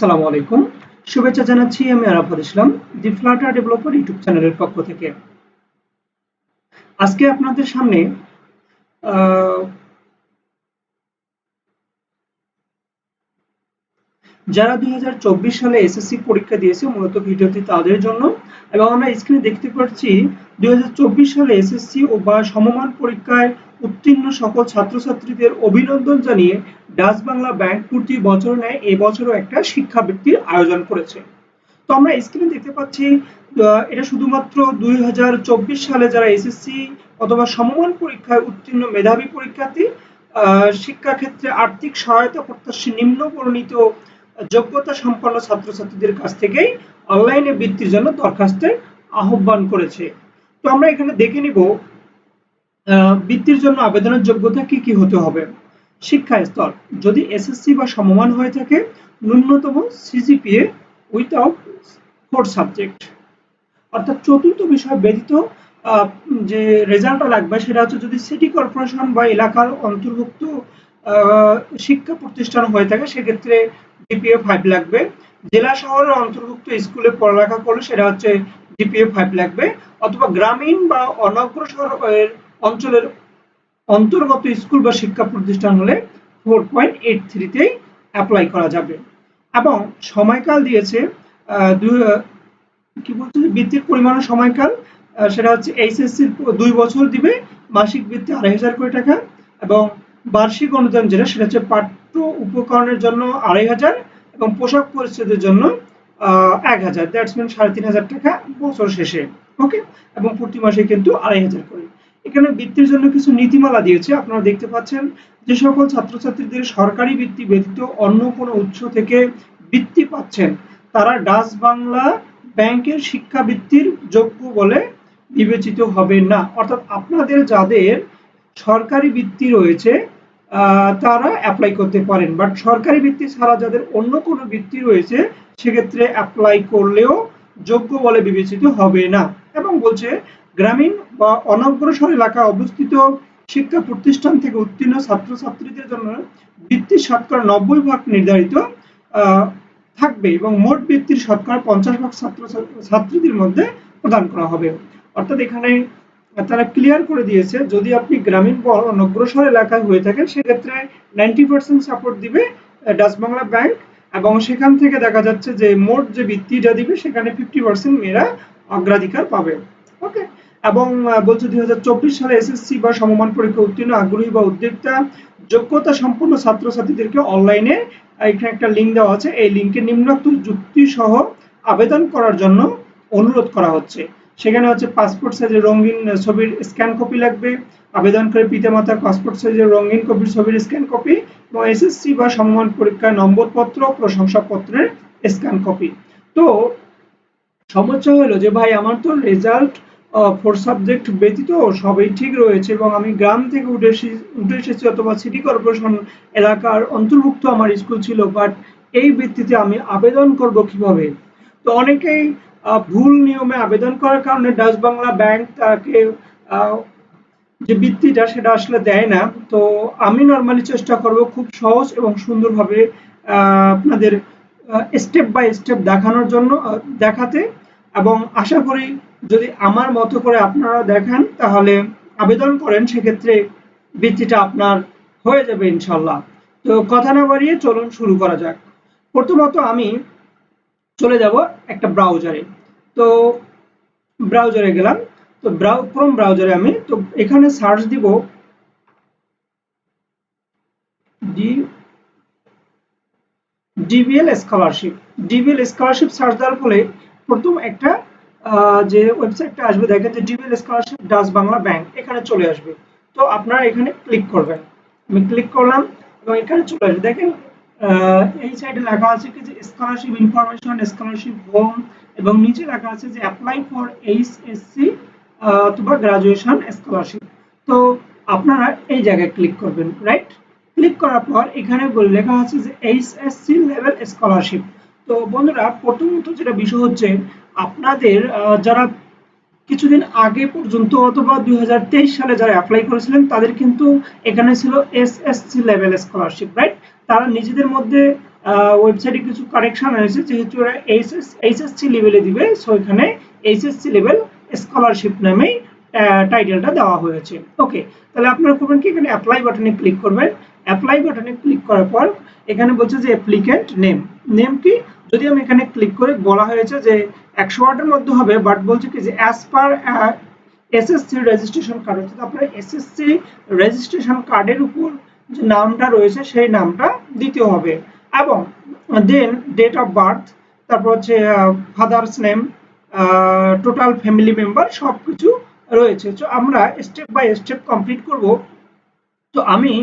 আসসালামু আলাইকুম। শুভেচ্ছা জানাচ্ছি আমি আরাফাত ইসলাম দি ফ্লাটার ডেভেলপার ইউটিউব চ্যানেলের পক্ষ থেকে। আজকে আপনাদের সামনে আহ, যারা 2024 সালে এসএসসি পরীক্ষা দিয়েছে মূলত ভিডিওটি তাদের জন্য। এবং আমরা স্ক্রিনে দেখতে পাচ্ছি 2024 সালে এসএসসি ও বা সমমান পরীক্ষায় উত্তীর্ণ সকল ছাত্রছাত্রীদের অভিনন্দন জানিয়ে ডাচ বাংলা ব্যাংক প্রতি বছর ন্যায় এবছরও একটা শিক্ষাবৃত্তির আয়োজন করেছে। তো আমরা স্ক্রিনে দেখতে পাচ্ছি এটা শুধুমাত্র 2024 সালে যারা এসএসসি অথবা সমমান পরীক্ষায় উত্তীর্ণ মেধাবী পরীক্ষার্থী শিক্ষাক্ষেত্রে আর্থিক সহায়তা প্রত্যাশী নিম্ন বর্ণিত যোগ্যতা সম্পন্ন ছাত্রছাত্রীদের কাছ থেকেই অনলাইনে বৃত্তির জন্য দরখাস্তের আহ্বান করেছে। তো আমরা এখানে দেখে নিব বৃত্তির জন্য আবেদনের যোগ্যতা কি কি হতে হবে। শিক্ষা স্তর যদি এসএসসি বা সমমান হয়ে থাকে, ন্যূনতম সিজিপিএ উইথআউট 4 সাবজেক্ট, অর্থাৎ চতুর্থ বিষয় ব্যতীত যে রেজাল্টটা লাগবে সেটা হচ্ছে যদি সিটি কর্পোরেশন বা এলাকার অন্তর্ভুক্ত শিক্ষা প্রতিষ্ঠান হয়ে থাকে সেক্ষেত্রে জিপিএ 5 লাগবে। জেলা শহরের অন্তর্ভুক্ত স্কুলে পড়ালেখা করলে সেটা হচ্ছে জিপিএ 5 লাগবে, অথবা গ্রামীণ বা অনগ্রসর অঞ্চলের অন্তর্গত স্কুল বা শিক্ষা প্রতিষ্ঠান হলে 4.83 তেই অ্যাপ্লাই করা যাবে। এবং সময়কাল দিয়েছে কি বলছে বৃত্তির পরিমাণ ও সময়কাল, সেটা হচ্ছে এইচএসসি 2 বছর দিবে, মাসিক বৃত্তি 2,500 করে টাকা, এবং বার্ষিক অনুদান যেটা সেটা হচ্ছে পাঠ্য উপকরণের জন্য 2,500 এবং পোশাক পরিচ্ছদের জন্য 1,000, দ্যাটস মিন 3,500 টাকা বছর শেষে। ওকে, এবং প্রতি মাসে কিন্তু 2,500 করে। এখানে বৃত্তির জন্য কিছু নীতিমালা দিয়েছে আপনারা দেখতে পাচ্ছেন। যে সকল ছাত্রছাত্রীদের সরকারি বৃত্তি ব্যতীত অন্য কোনো উৎস থেকে বৃত্তি পাচ্ছেন তারা ডাচ বাংলা ব্যাংকের শিক্ষাবৃত্তির যোগ্য বলে বিবেচিত হবে না। অর্থাৎ আপনাদের যাদের সরকারি বৃত্তি রয়েছে তারা অ্যাপ্লাই করতে পারেন, বাট সরকারি বৃত্তি ছাড়া যাদের অন্য কোনো বৃত্তি রয়েছে সেক্ষেত্রে অ্যাপ্লাই করলেও যোগ্য বলে বিবেচিত হবে না। এবং বলছে গ্রামীণ বা অনগ্রসর এলাকায় অবস্থিত শিক্ষা প্রতিষ্ঠান থেকে উত্তীর্ণ ছাত্রছাত্রীদের জন্য বৃত্তির শতকরা 90% নির্ধারিত থাকবে এবং মোট বৃত্তির শতকরা 50% ছাত্রছাত্রীদের মধ্যে প্রদান করা হবে। অর্থাৎ এখানে তারা ক্লিয়ার করে দিয়েছে যদি আপনি গ্রামীণ বা অনগ্রসর এলাকায় হয়ে থাকেন সেক্ষেত্রে 90% সাপোর্ট দিবে ডাচ বাংলা ব্যাংক, এবং সেখান থেকে দেখা যাচ্ছে যে মোট যে বৃত্তিটা দিবে সেখানে 50% মেয়েরা অগ্রাধিকার পাবে। ওকে, এবং বলছে 2024 সালে এসএসসি বা সমমান পরীক্ষা উত্তীর্ণ আগ্রহী বা উদ্যোক্তা যোগ্যতা সম্পন্ন ছাত্রছাত্রীদেরকে অনলাইনে এখানে একটা লিঙ্ক দেওয়া আছে, এই লিঙ্কে নিম্নোক্ত যুক্তি সহ আবেদন করার জন্য অনুরোধ করা হচ্ছে। সেখানে হচ্ছে পাসপোর্ট সাইজের রঙিন ছবির স্ক্যান কপি লাগবে, আবেদনকারী পিতামাতার পাসপোর্ট সাইজের রঙিন কপির ছবির স্ক্যান কপি, এবং এসএসসি বা সমমান পরীক্ষার নম্বরপত্র প্রশংসাপত্রের স্ক্যান কপি। তো সমস্যা হলো যে ভাই আমার তো রেজাল্ট 4 সাবজেক্ট ব্যতীত সবই ঠিক রয়েছে এবং আমি গ্রাম থেকে উঠে এসেছি অথবা সিটি কর্পোরেশন এলাকার অন্তর্ভুক্ত আমার স্কুল ছিল, বাট এই ভিত্তিতে আমি আবেদন করব কিভাবে? তো অনেকেই ভুল নিয়মে আবেদন করার কারণে ডাচ বাংলা ব্যাংক তাকে যে বৃত্তিটা সেটা আসলে দেয় না। তো আমি নর্মালি চেষ্টা করব খুব সহজ এবং সুন্দরভাবে আপনাদের স্টেপ বাই স্টেপ দেখানোর জন্য দেখাতে, এবং আশা করি যদি আমার মতো করে আপনারা দেখান তাহলে আবেদন করেন সেক্ষেত্রে বৃত্তিটা আপনার হয়ে যাবে ইনশাল্লাহ। তো কথা না বাড়িয়ে চলুন শুরু করা যাক। প্রথমত আমি চলে যাব একটা ব্রাউজারে। তো ব্রাউজারে গেলাম, তো ক্রোম ব্রাউজারে আমি তো এখানে সার্চ দিব DBL scholarship. DBL scholarship search দেওয়ার ফলে প্রথম একটা যে ওয়েবসাইটটা আসবে দেখেন যে DBL scholarship Dutch Bangla bank, এখানে চলে আসবে। তো আপনারা এখানে ক্লিক করবেন, আমি ক্লিক করলাম এবং এখানে চলে আসবে। দেখেন এই সাইডে লেখা আছে কি যে স্কলারশিপ ইনফরমেশন, স্কলারশিপ হোম, এবং নিচে লেখা আছে যে অ্যাপ্লাই ফর এইচএসসি অথবা গ্রাজুয়েশন স্কলারশিপ। তো আপনারা এই জায়গায় ক্লিক করবেন, রাইট? ক্লিক করার পর এখানে লেখা আছে যে এইচএসসি লেভেল স্কলারশিপ। তো বন্ধুরা প্রথমত যেটা বিষয় হচ্ছে আপনাদের যারা কিছুদিন আগে পর্যন্ত অথবা 2023 সালে যারা অ্যাপ্লাই করেছিলেন তাদের কিন্তু এখানে ছিল এসএসসি লেভেল স্কলারশিপ, রাইট? তারা নিজেদের মধ্যে ওয়েবসাইটে কিছু কারেকশন হয়েছে, যেহেতু ওরা এইচএসসি লেভেলে দিবে, সো এখানে এইচএসসি লেভেল স্কলারশিপ নামেই টাইটেলটা দেওয়া হয়েছে। ওকে, তাহলে আপনারা করবেন কি, এখানে অ্যাপ্লাই বাটনে ক্লিক করবেন। অ্যাপ্লাই বাটনে ক্লিক করার পর এখানে বলছে যে অ্যাপ্লিক্যান্ট নেম, নেম কি, যদি আমি এখানে ক্লিক করে, বলা হয়েছে যে 100 ওয়ার্ডের মধ্যে হবে, বাট বলছে কি যে as per SSC registration card, অর্থাৎ আপনার এসএসসি রেজিস্ট্রেশন কার্ডের উপর যে নামটা রয়েছে সেই নামটা দিতে হবে, এবং দেন ডেট অফ বার্থ, তারপর হচ্ছে father's name, total family member সবকিছু রয়েছে। তো আমরা স্টেপ বাই স্টেপ কমপ্লিট করব। তো আমি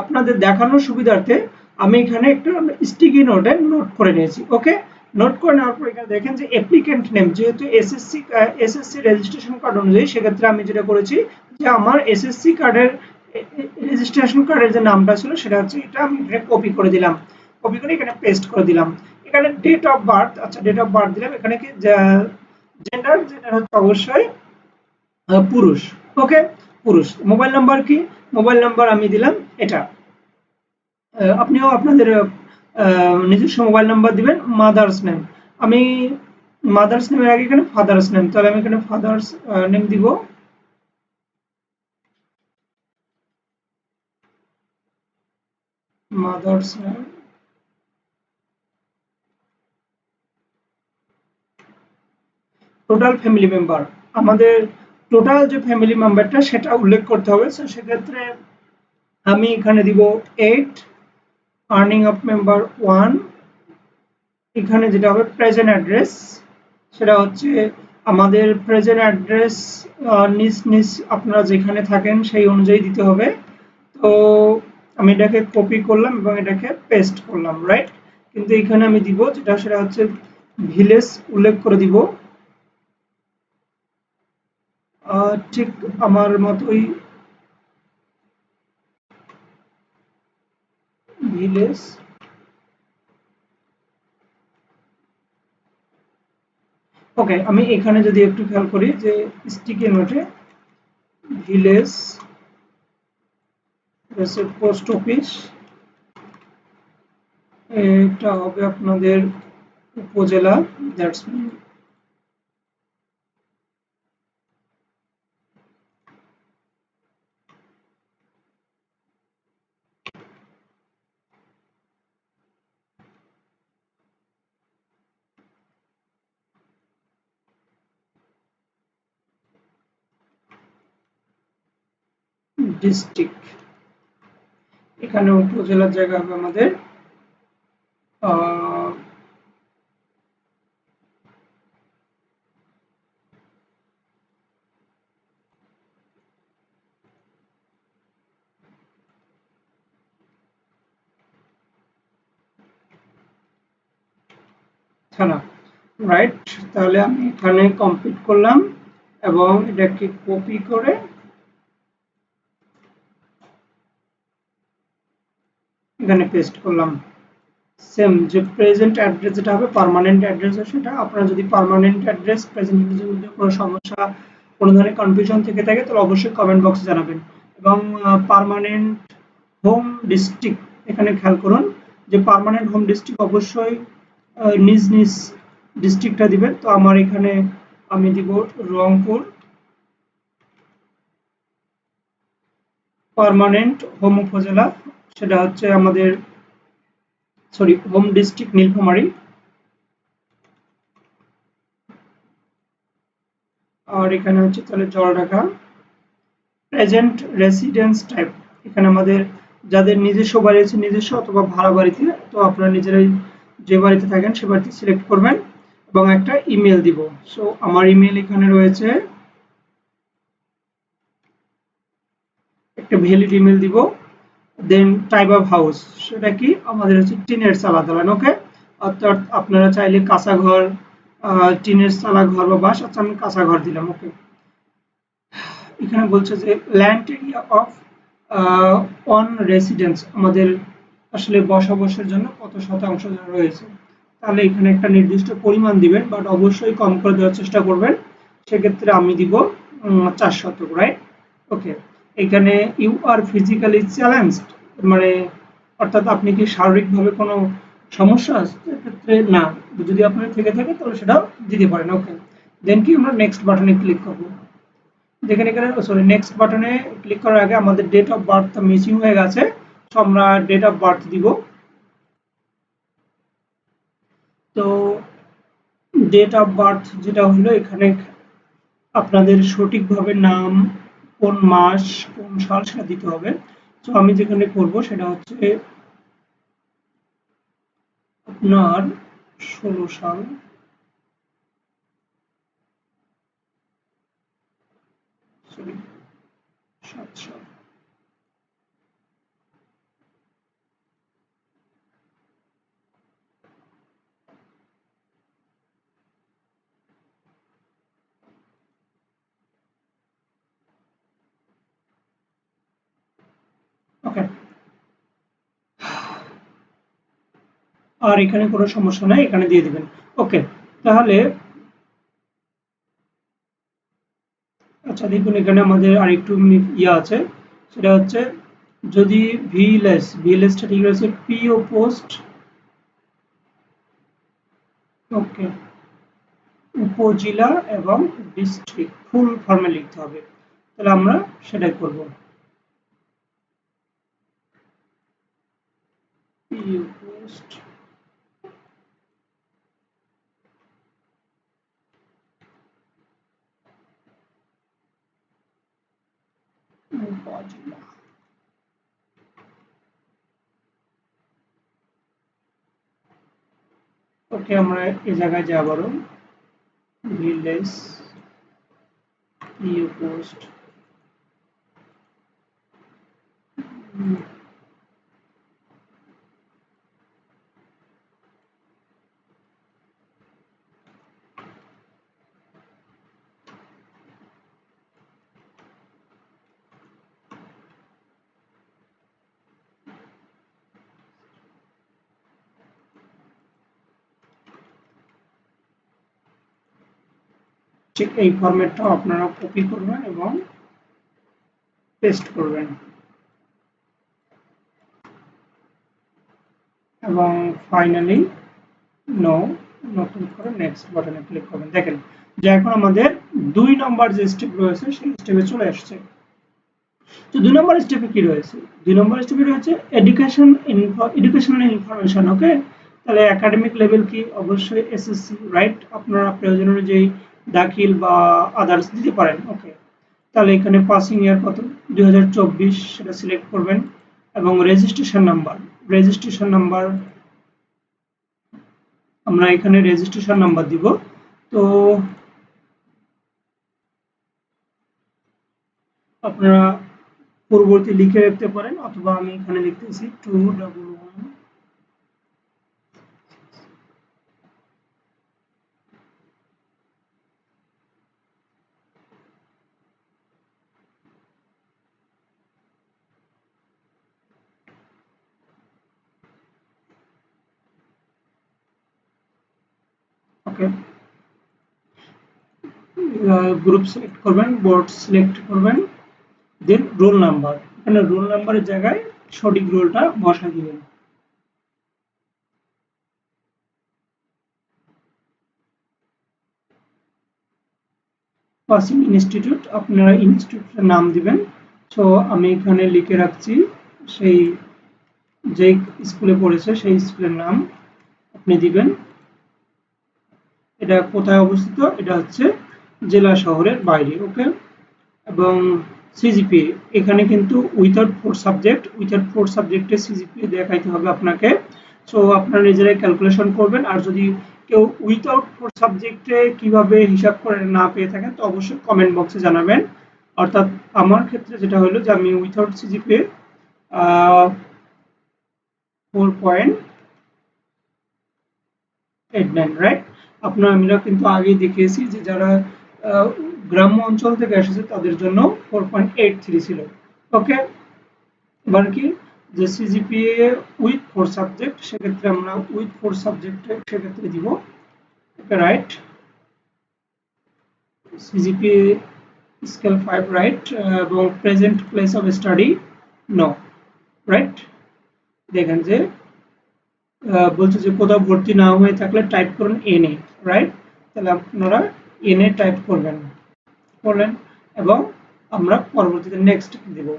আপনাদের দেখানোর সুবিধার্থে আমি এখানে একটা স্টিকি নোটে নোট করে নিয়েছি। ওকে, নোট করে নেওয়ার পর এখানে দেখেন যে অ্যাপ্লিক্যান্ট নেম, যেহেতু এসএসসি রেজিস্ট্রেশন কার্ড অনুযায়ী, সেক্ষেত্রে আমি যেটা করেছি যে আমার এসএসসি কার্ডের রেজিস্ট্রেশন কার্ডের যে নামটা ছিল সেটা হচ্ছে এটা, আমি এটা কপি করে দিলাম, কপি করে এখানে পেস্ট করে দিলাম। এখানে ডেট অফ বার্থ, আচ্ছা ডেট অফ বার্থ দিলাম, এখানে কি জেন্ডার, জেন্ডার হচ্ছে অবশ্যই পুরুষ। ওকে, পুরুষ। মোবাইল নাম্বার কি, মোবাইল নাম্বার আমি দিলাম এটা। আপনিও আপনাদের নিজস্ব মোবাইল নাম্বার দিবেন। মাদার্স নেম, আমি মাদার্স নেমের আগে এখানে ফাদার্স নেম, তাহলে আমি এখানে ফাদার্স নেম দিব। Mother's name, total family member, আমাদের টোটাল যে ফ্যামিলি মেম্বারটা সেটা উল্লেখ করতে হবে। সো সেক্ষেত্রে আমি এখানে দিব 8, আর্নিং অফ মেম্বার 1, এখানে যেটা হবে প্রেজেন্ট অ্যাড্রেস, সেটা হচ্ছে আমাদের প্রেজেন্ট অ্যাড্রেস নিজ নিজ আপনারা যেখানে থাকেন সেই অনুযায়ী দিতে হবে। তো আমি এটাকে কপি করলাম এবং এটাকে পেস্ট করলাম, রাইট। কিন্তু এখানে আমি দিব যেটা, সেটা হচ্ছে ভিলেজ উল্লেখ করে দিব, ঠিক আমার মতোই ভিলেজ। ওকে, আমি এখানে যদি একটু খেয়াল করি যে স্টিকি নোটে ভিলেজ, পোস্ট অফিস, এটা হবে আপনাদের উপজেলা, দ্যাটস মিন ডিস্ট্রিক্ট, এখানে উপজেলার জায়গা হবে আমাদের থানা, রাইট। তাহলে আমি এখানে কমপ্লিট করলাম এবং এটাকে কপি করে এখানে পেস্ট করলাম। সেম যে প্রেজেন্ট অ্যাড্রেস যেটা হবে পার্মানেন্ট অ্যাড্রেস, সেটা আপনারা যদি পার্মানেন্ট অ্যাড্রেস প্রেজেন্ট অ্যাড্রেসের মধ্যে কোনো সমস্যা, কোনো ধরনের কনফিউশন থেকে থাকে তাহলে অবশ্যই কমেন্ট বক্সে জানাবেন। এবং পার্মানেন্ট হোম ডিস্ট্রিক্ট, এখানে খেয়াল করুন যে পার্মানেন্ট হোম ডিস্ট্রিক্ট অবশ্যই নিজ নিজ ডিস্ট্রিক্টটা দিবেন। তো আমার এখানে আমি দিব রংপুর, পার্মানেন্ট হোম উপজেলা সেটা হচ্ছে আমাদের, সরি, হোম ডিস্ট্রিক্ট নীলফামারী, আর এখানে হচ্ছে তাহলে জলঢাকা। প্রেজেন্ট রেসিডেন্স টাইপ, এখানে আমাদের যাদের নিজস্ব বাড়ি আছে নিজস্ব, অথবা ভাড়া বাড়িতে, তো আপনারা নিজেরাই যে বাড়িতে থাকেন সে বাড়িতে সিলেক্ট করবেন এবং একটা ইমেল দিব। সো আমার ইমেল এখানে রয়েছে, একটা ভ্যালিড ইমেল দিব। দেন টাইপ অফ হাউস, সেটা কি আমাদের হচ্ছে টিনের চালা দালান। ওকে, অর্থাৎ আপনারা চাইলে কাঁচা ঘর, টিনের চালা ঘর বা বাস, আচ্ছা আমি কাঁচা ঘর দিলাম। ওকে, এখানে বলছে যে land area of on residence, আমাদের আসলে বসবাসের জন্য কত শতাংশ রয়েছে, তাহলে এখানে একটা নির্দিষ্ট পরিমাণ দিবেন, বাট অবশ্যই কম করে দেওয়ার চেষ্টা করবেন। সেক্ষেত্রে আমি দিব 4 শতক, রাইট। ওকে, এখানে ইউ আর ফিজিক্যালি চ্যালেঞ্জড, মানে অর্থাৎ আপনি কি শারীরিকভাবে কোনো সমস্যা আছে এক্ষেত্রে না, যদি আপনার থেকে থাকে তাহলে সেটাও দিতে পারেন। ওকে, দেন কি আমরা নেক্সট বাটনে ক্লিক করব। দেখেন এখানে সরি নেক্সট বাটনে ক্লিক করার আগে আমাদের ডেট অফ বার্থ মিসিং হয়ে গেছে, তো আমরা ডেট অফ বার্থ দিব। তো ডেট অফ বার্থ যেটা হলো এখানে আপনাদের সঠিকভাবে নাম, কোন মাস, কোন সাল সেটা দিতে হবে। তো আমি যেখানে করব সেটা হচ্ছে আপনার 16 সাল, সরি 7 সাল। ওকে, আর এখানে কোনো সমস্যা নাই, এখানে দিয়ে দিবেন। ওকে, তাহলে আচ্ছা দেখুন এখানে আমাদের আরেকটু ইয়ে আছে, সেটা হচ্ছে যদি ভিএলএসটা ঠিক আছে, পিও পোস্ট, ওকে, উপজেলা এবং ডিস্ট্রিক্ট ফুল ফর্মে লিখতে হবে, তাহলে আমরা সেটাই করব। পিও পোস্ট উপজেলা। ওকে, আমরা এই জায়গায় যাই আবারও, ভিলেজ পিও পোস্ট, ঠিক এই ফরম্যাটটা আপনারা কপি করবেন এবং পেস্ট করবেন এবং ফাইনালি নো নতুন করে নেক্সট বাটনে ক্লিক করবেন। দেখেন যে এখন আমাদের 2 নম্বর যে স্টেপ রয়েছে সেই স্টেপে চলে আসছে। তো 2 নম্বর স্টেপে কি রয়েছে? 2 নম্বর স্টেপে রয়েছে এডুকেশনাল ইনফরমেশন। ওকে, তাহলে একাডেমিক লেভেল কি? অবশ্যই এসএসসি, রাইট? আপনারা প্রয়োজন অনুযায়ী দাখিল বা আদার্স দিতে পারেন। ওকে, তাহলে এখানে পাসিং ইয়ার কত? 2024 সেটা সিলেক্ট করবেন এবং রেজিস্ট্রেশন নাম্বার আমরা এখানে রেজিস্ট্রেশন নাম্বার দিব। তো আপনারা পূর্ববর্তী লিখে রাখতে পারেন অথবা আমি এখানে লিখতেছি 211। ওকে, গ্রুপ সিলেক্ট করবেন, বোর্ড সিলেক্ট করবেন, দেন রোল নাম্বার, এখানে রোল নাম্বারের জায়গায় সঠিক রোলটা বসাই দিবেন। পাসিং ইনস্টিটিউট, আপনারা ইনস্টিটিউটের নাম দিবেন। সো আমি এখানে লিখে রাখছি সেই যে স্কুলে পড়েছে সেই স্কুলের নাম আপনি দিবেন। এটা কোথায় অবস্থিত? এটা হচ্ছে জেলা শহরের বাইরে। ওকে, এবং সিজিপিএ এখানে কিন্তু উইথাউট ফোর সাবজেক্টে সিজিপিএ দেখাইতে হবে আপনাকে। সো আপনারা নিজেরাই ক্যালকুলেশন করবেন, আর যদি কেউ উইথাউট ফোর সাবজেক্টে কিভাবে হিসাব করে না পেয়ে থাকেন তো অবশ্যই কমেন্ট বক্সে জানাবেন। অর্থাৎ আমার ক্ষেত্রে যেটা হলো যে আমি উইথাউট সিজিপিএ 4.89, রাইট? আমরা কিন্তু আগেই দেখিয়েছি যে যারা আহ, গ্রাম্য অঞ্চল থেকে এসেছে তাদের জন্য 4.83 ছিল। ওকে, এবার কি যে সিজিপিএ উইথ ফোর সাবজেক্ট, সেক্ষেত্রে আমরা উইথ ফোর সাবজেক্টে সেক্ষেত্রে দিব। Okay, right? CGPA scale 5, right? এবং present place of study no, right? দেখেন যে বলছে যে কোথাও ভর্তি না হয়ে থাকলে টাইপ করুন এনএ, রাইট? তাহলে আপনারা এনএ টাইপ করলেন এবং আমরা পরবর্তীতে নেক্সট দেব।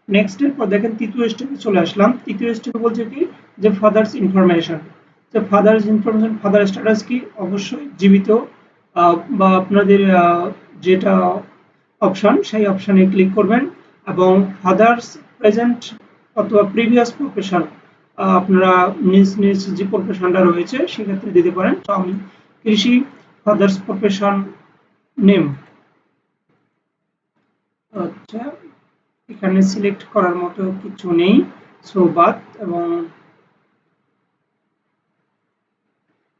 নেক্সট এর পর দেখেন তৃতীয় স্টেপে চলে আসলাম। তৃতীয় স্টেপে বলছে কি যে ফাদার্স ইনফরমেশন। যে ফাদার্স ইনফরমেশন, ফাদার স্ট্যাটাস কি? অবশ্যই জীবিত, বা আপনাদের যেটা অপশন সেই অপশনে ক্লিক করবেন এবং ফাদার্স প্রেজেন্ট অথবা প্রিভিয়াস প্রফেশন আপনারা নিজ নিজ যে প্রফেশনটা রয়েছে সেক্ষেত্রে দিতে পারেন। তো আমি কৃষি, ফাদার্স প্রফেশন নেম, আচ্ছা এখানে সিলেক্ট করার মতো কিছু নেই, সো বাদ। এবং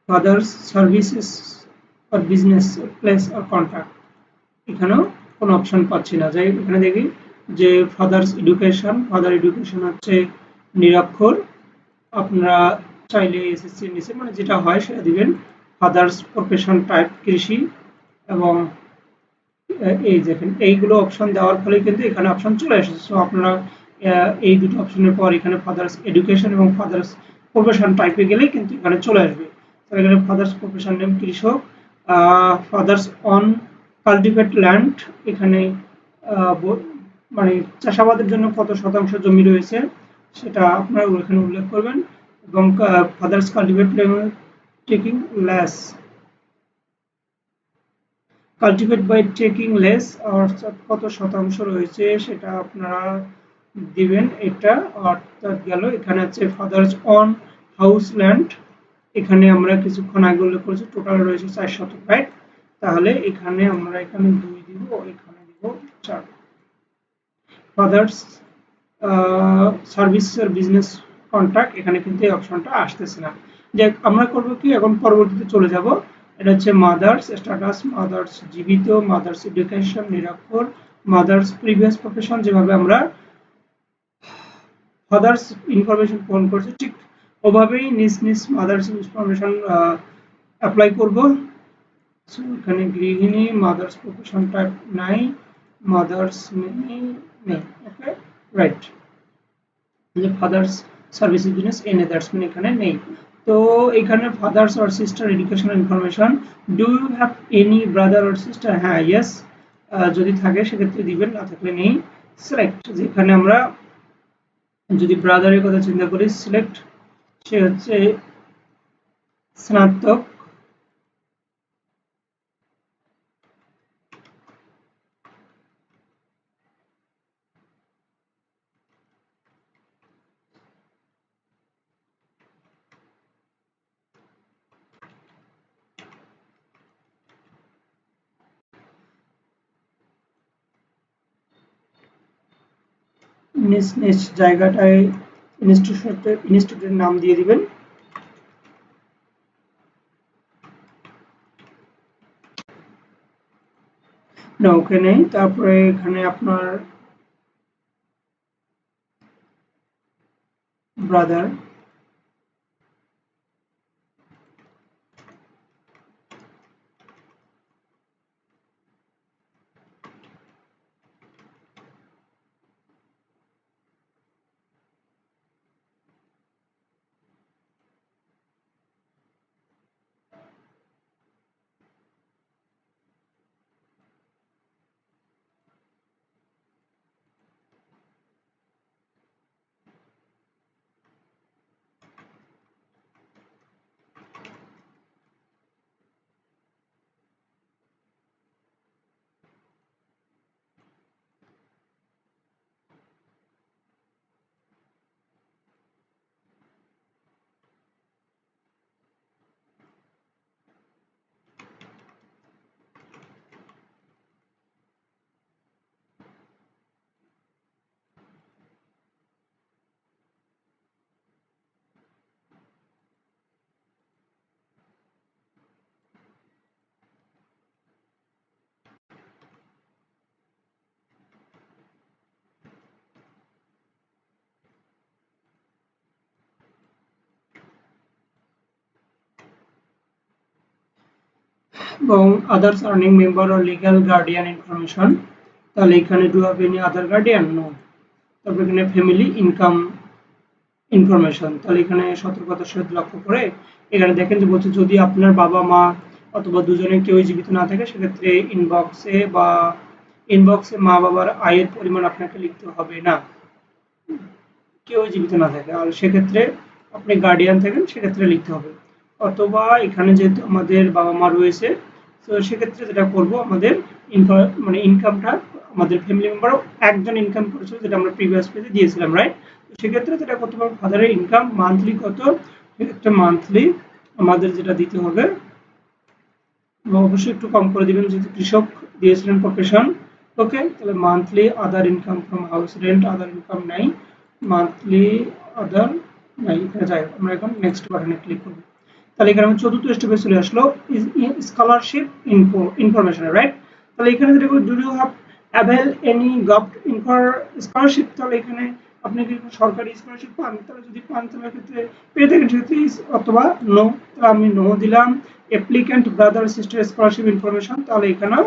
father's services or business place or contract, এখানেও কোনো অপশন পাচ্ছি না। যাই এখানে দেখি যে ফাদার্স এডুকেশন, ফাদার এডুকেশন হচ্ছে নিরক্ষর, আপনারা চাইলে এসএসসি এর নিচে মানে যেটা হয় সেটা দিবেন। ফাদার্স প্রফেশন টাইপ কৃষি এবং এই দেখেন এইগুলো অপশন দেওয়ার ফলে কিন্তু এখানে অপশন চলে এসেছে। সো আপনারা এই দুটো অপশনের পর এখানে ফাদার্স এডুকেশন এবং ফাদার্স প্রফেশন টাইপে গেলেই কিন্তু এখানে চলে আসবে। তো এখানে ফাদার্স প্রফেশন নেম কৃষক, ফাদার্স অন কাল্টিভেট ল্যান্ড, এখানে মানে চাষাবাদের জন্য কত শতাংশ জমি রয়েছে সেটা আপনারা এখানে উল্লেখ করবেন। এবং fathers cultivate taking less, cultivate by taking less অর্থাৎ কত শতাংশ রয়েছে সেটা আপনারা দিবেন। এটা অর্থাৎ গেল এখানে আছে ফাদার্স অন হাউস ল্যান্ড, এখানে আমরা কিছুক্ষণ আগে উল্লেখ করেছি টোটাল রয়েছে 4 শতক, রাইট? তাহলে এখানে আমরা এখানে 2 দিব, এখানে দিব 4। ফাদার্স সার্ভিস আর বিজনেস কন্ট্রাক্ট, এখানে কিন্তু এই অপশনটা আসতেছে না। যে আমরা করব কি এখন পরবর্তীতে চলে যাব। এটা হচ্ছে মাদার্স স্ট্যাটাস, মাদার্স জীবিত, মাদার্স এডুকেশন নিরক্ষর, মাদার্স প্রিভিয়াস প্রফেশন, যেভাবে আমরা ফাদার্স ইনফরমেশন পূরণ করছি ঠিক ওভাবেই নিজ নিজ মাদার্স ইনফরমেশন অ্যাপ্লাই করব। সো এখানে গৃহিণী, মাদার্স প্রফেশন টাইপ নাই, মাদার্স নেই, ওকে, রাইট। যে ফাদার্স সার্ভিস বিজনেস এনে দ্যাটস মিন এখানে নেই। তো এখানে fathers or sister educational information, do you have any brother or sister? হ্যাঁ, ইয়েস, যদি থাকে সেক্ষেত্রে দিবেন, না থাকলে নেই। সিলেক্ট, যেখানে আমরা যদি ব্রাদারের কথা চিন্তা করি, সিলেক্ট, সে হচ্ছে স্নাতক, নিজ নিজ জায়গাটায় ইনস্টিটিউটের নাম দিয়ে দিবেন। না, ওকে নেই। তারপরে এখানে আপনার ব্রাদার, এবং others earning member or legal guardian information, তাহলে এখানে do have any other guardian? No. তারপর এখানে ফ্যামিলি ইনকাম ইনফরমেশন। তাহলে এখানে সতর্কতার সহিত লক্ষ্য করে এখানে দেখেন যে বলছে যদি আপনার বাবা মা অথবা দুজনে কেউই জীবিত না থাকে সেক্ষেত্রে ইনবক্সে মা বাবার আয়ের পরিমাণ আপনাকে লিখতে হবে না, কেউ জীবিত না থাকে। আর সেক্ষেত্রে আপনি গার্ডিয়ান থাকেন সেক্ষেত্রে লিখতে হবে। অথবা এখানে যেহেতু আমাদের বাবা মা রয়েছে তো সেক্ষেত্রে যেটা করব আমাদের মানে ইনকামটা আমাদের ফ্যামিলি মেম্বারও একজন ইনকাম করেছিল যেটা আমরা প্রিভিয়াস পেজে দিয়েছিলাম, রাইট? তো সেক্ষেত্রে যেটা করতে পারবো ফাদারের ইনকাম মান্থলি কত, একটা মান্থলি আমাদের যেটা দিতে হবে অবশ্যই একটু কম করে দিবেন যেহেতু কৃষক দিয়েছিলেন প্রফেশন। ওকে, তাহলে monthly other income from house rent other income নাই, মান্থলি আদার নাই, এখানে যাই আমরা এখন নেক্সট বাটনে ক্লিক করব। তাহলে এখানে আমি চতুর্থ স্টেপে চলে আসলো স্কলারশিপ ইনফরমেশন, রাইট? তাহলে এখানে যেটা do you have avail any government scholarship, তাহলে এখানে আপনি কি সরকারি স্কলারশিপ পান, তাহলে যদি পান তাহলে ক্ষেত্রে পেয়ে থাকেন সেক্ষেত্রে অথবা নো, তাহলে আমি নো দিলাম। Applicant brother sister scholarship information, তাহলে এখানেও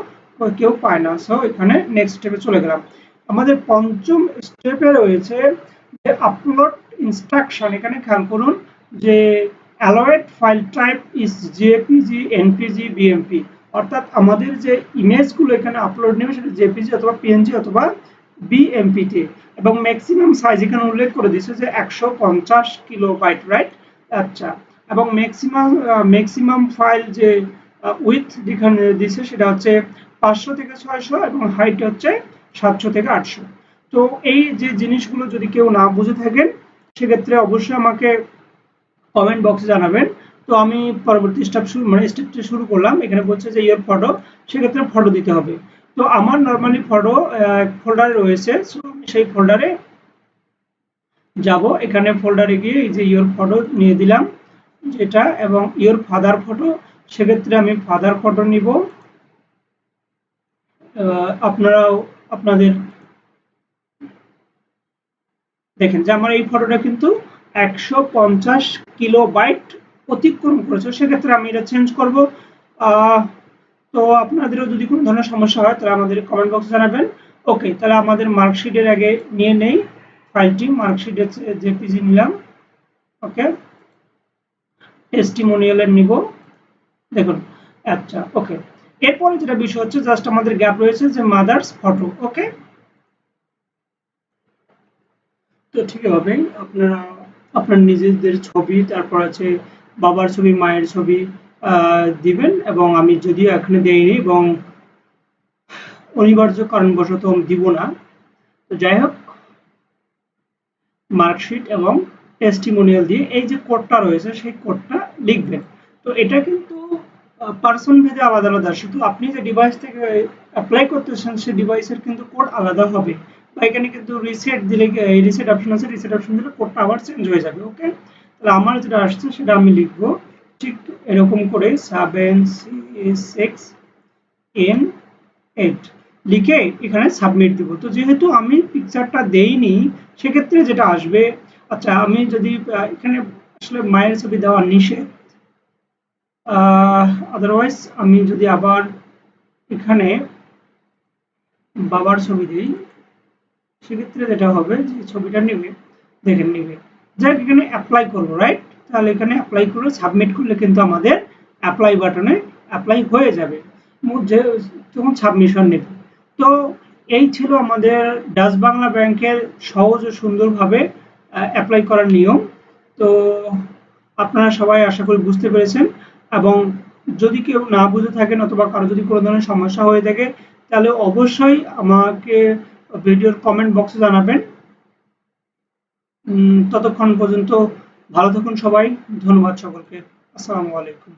কেউ পায় না, সো এখানে নেক্সট স্টেপে চলে গেলাম। আমাদের পঞ্চম স্টেপে রয়েছে যে আপলোড ইনস্ট্রাকশন। এখানে খেয়াল করুন যে allowed file type is JPG NPG BMP, অর্থাৎ আমাদের যে ইমেজগুলো এখানে আপলোড নেবে সেটা জেপিজি অথবা পিএনজি অথবা বিএমপিতে, এবং ম্যাক্সিমাম সাইজ এখানে উল্লেখ করে দিয়েছে যে 150 কিলোবাইট, রাইট? আচ্ছা, এবং ম্যাক্সিমাম ফাইল যে উইথ যেখানে দিয়েছে সেটা হচ্ছে 500 থেকে 600 এবং হাইট হচ্ছে 700 থেকে 800। তো এই যে জিনিসগুলো যদি কেউ না বুঝে থাকেন সেক্ষেত্রে অবশ্যই আমাকে কমেন্ট বক্সে জানাবেন। তো আমি পরবর্তী স্টেপটি শুরু করলাম। এখানে বলছে যে ইয়োর ফটো, সেক্ষেত্রে ফটো দিতে হবে। তো আমার নর্মালি ফটো ফোল্ডারে রয়েছে, সো আমি সেই ফোল্ডারে যাব। এখানে ফোল্ডারে গিয়ে এই যে ইয়োর ফটো নিয়ে দিলাম যেটা, এবং ইয়োর ফাদার ফটো, সেক্ষেত্রে আমি ফাদার ফটো নিব। আপনারাও আপনাদের দেখেন যে আমার এই ফটোটা কিন্তু 150 কিলোবাইট অতিক্রম করেছে, সেক্ষেত্রে আমি এটা চেঞ্জ করব। তো আপনাদেরও যদি কোনো ধরনের সমস্যা হয় তাহলে আমাদের কমেন্ট বক্সে জানাবেন। ওকে, তাহলে আমাদের মার্কশিটের আগে নিয়ে নেই ফাইলটি, মার্কশিটের জেপিজি নিলাম। ওকে, টেস্টিমোনিয়ালের নিব, দেখুন। আচ্ছা, ওকে, এরপরে যেটা বিষয় হচ্ছে জাস্ট আমাদের গ্যাপ রয়েছে যে মাদার্স ফটো। ওকে, তো ঠিকভাবেই আপনারা আপনার নিজেদের ছবি, তারপর আছে বাবার ছবি, মায়ের ছবি দিবেন, এবং আমি যদিও এখানে দেইনি এবং অনিবার্য কারণবশত আমি দিব না। তো যাই হোক, মার্কশিট এবং টেস্টিমোনিয়াল দিয়ে এই যে কোডটা রয়েছে সেই কোডটা লিখবেন। তো এটা কিন্তু পার্সন ভেদে আলাদা আলাদা, শুধু আপনি যে ডিভাইস থেকে অ্যাপ্লাই করতেছেন সেই ডিভাইসের কিন্তু কোড আলাদা হবে। বা এখানে কিন্তু রিসেট দিলে, রিসেট অপশন আছে, রিসেট অপশন দিলে কোডটা আবার চেঞ্জ হয়ে যাবে। ওকে, তাহলে আমার যেটা আসছে সেটা আমি লিখবো ঠিক এরকম করে 7C6N8 লিখে এখানে সাবমিট দিব। তো যেহেতু আমি পিকচারটা দেইনি সেক্ষেত্রে যেটা আসবে, আচ্ছা আমি যদি এখানে আসলে মায়ের ছবি দেওয়া নিষেধ, আদারওয়াইজ আমি যদি আবার এখানে বাবার ছবি দিই সেক্ষেত্রে যেটা হবে যে ছবিটা নেবে, দেখেন নেবে, যাক এখানে অ্যাপ্লাই করবো, রাইট? তাহলে এখানে অ্যাপ্লাই করে সাবমিট করলে কিন্তু আমাদের অ্যাপ্লাই বাটনে অ্যাপ্লাই হয়ে যাবে, তখন সাবমিশন নেবে। তো এই ছিল আমাদের ডাচ বাংলা ব্যাংকের সহজ ও সুন্দরভাবে অ্যাপ্লাই করার নিয়ম। তো আপনারা সবাই আশা করি বুঝতে পেরেছেন, এবং যদি কেউ না বুঝে থাকেন অথবা কারো যদি কোনো ধরনের সমস্যা হয়ে থাকে তাহলে অবশ্যই আমাকে ভিডিওর কমেন্ট বক্সে জানাবেন। ততক্ষণ পর্যন্ত ভালো থাকুন সবাই, ধন্যবাদ সকলকে, আসসালামু আলাইকুম।